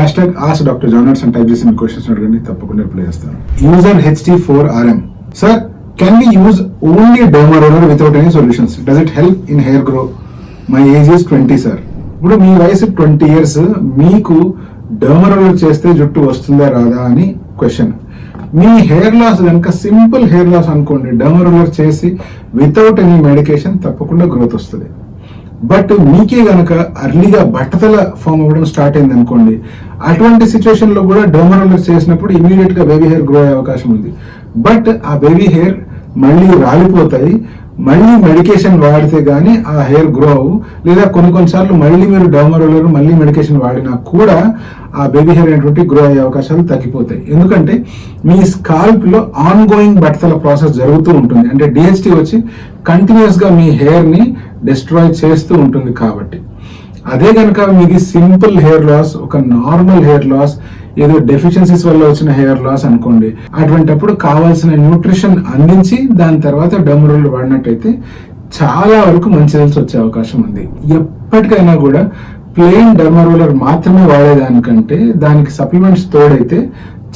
#ask Dr. Jonas అని type చేసి మీ questions అడగండి, తప్పకుండా రిప్లై చేస్తాను. User HT4RM, sir can we use only derma roller without any solutions? Does it help in hair grow? My age is 20, sir. ఇప్పుడు మీ వయసు 20 years, మీకు derma roller చేస్తే జుట్టు వస్తుందా రాదా అని క్వశ్చన్. మీ హెయిర్ లాస్ కనుక సింపుల్ హెయిర్ లాస్ అనుకోండి, డర్మా రోలర్ చేసి వితౌట్ ఎనీ మెడికేషన్ తప్పకుండా గ్రోత్ వస్తుంది. బట్ మీకే గనక అర్లీగా బట్టతల ఫామ్ అవ్వడం స్టార్ట్ అయింది అనుకోండి, అటువంటి సిచ్యువేషన్ లో కూడా డర్మా రోలర్ చేసినప్పుడు ఇమీడియట్ గా బేబీ హెయిర్ గ్రో అయ్యే అవకాశం ఉంది. బట్ ఆ బేబీ హెయిర్ మళ్ళీ రాలిపోతాయి, మళ్ళీ మెడికేషన్ వాడితే గానీ ఆ హెయిర్ గ్రో అవ్వు, లేదా కొన్నిసార్లు మళ్ళీ మీరు డర్మా రోలర్ మళ్ళీ మెడికేషన్ వాడినా కూడా ఆ బేబీ హెయిర్ అనేటువంటి గ్రో అయ్యే అవకాశాలు తగ్గిపోతాయి. ఎందుకంటే మీ స్కాల్ప్ లో ఆన్ గోయింగ్ బట్టతల ప్రాసెస్ జరుగుతూ ఉంటుంది, అంటే DHT వచ్చి కంటిన్యూస్ గా మీ హెయిర్ ని డిస్ట్రాయ్ చేస్తూ ఉంటుంది. కాబట్టి అదే కనుక మీకు సింపుల్ హెయిర్ లాస్, ఒక నార్మల్ హెయిర్ లాస్, ఏదో డెఫిషియన్సీస్ వల్ల వచ్చిన హెయిర్ లాస్ అనుకోండి, అటువంటిప్పుడు కావాల్సిన న్యూట్రిషన్ అందించి దాని తర్వాత డర్మా రోలర్ వాడినట్టయితే చాలా వరకు మంచి రిజల్ట్స్ వచ్చే అవకాశం ఉంది. ఎప్పటికైనా కూడా ప్లెయిన్ డర్మా రోలర్ మాత్రమే వాడేదానికంటే దానికి సప్లిమెంట్స్ తోడైతే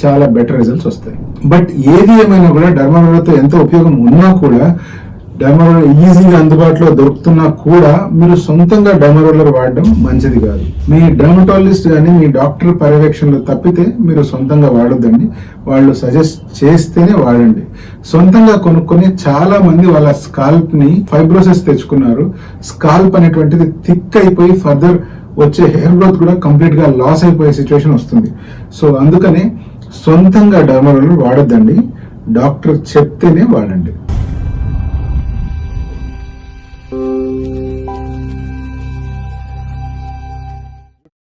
చాలా బెటర్ రిజల్ట్స్ వస్తాయి. బట్ ఏది ఏమైనా కూడా డర్మా రోలర్తో ఎంత ఉపయోగం ఉన్నా కూడా, డర్మా రోలర్ ఈజీగా అందుబాటులో దొరుకుతున్నా కూడా మీరు సొంతంగా డర్మా రోలర్ వాడడం మంచిది కాదు. మీ డర్మటాలజిస్ట్ కానీ మీ డాక్టర్ పర్యవేక్షణలో తప్పితే మీరు సొంతంగా వాడొద్దండి. వాళ్ళు సజెస్ట్ చేస్తేనే వాడండి. సొంతంగా కొనుక్కొని చాలా మంది వాళ్ళ స్కాల్ప్ ని ఫైబ్రోసిస్ తెచ్చుకున్నారు. స్కాల్ప్ అనేటువంటిది థిక్ అయిపోయి ఫర్దర్ వచ్చే హెయిర్ గ్రోత్ కూడా కంప్లీట్ గా లాస్ అయిపోయే సిచ్యువేషన్ వస్తుంది. సో అందుకనే సొంతంగా డర్మా రోలర్ వాడొద్దండి, డాక్టర్ చెప్తేనే వాడండి.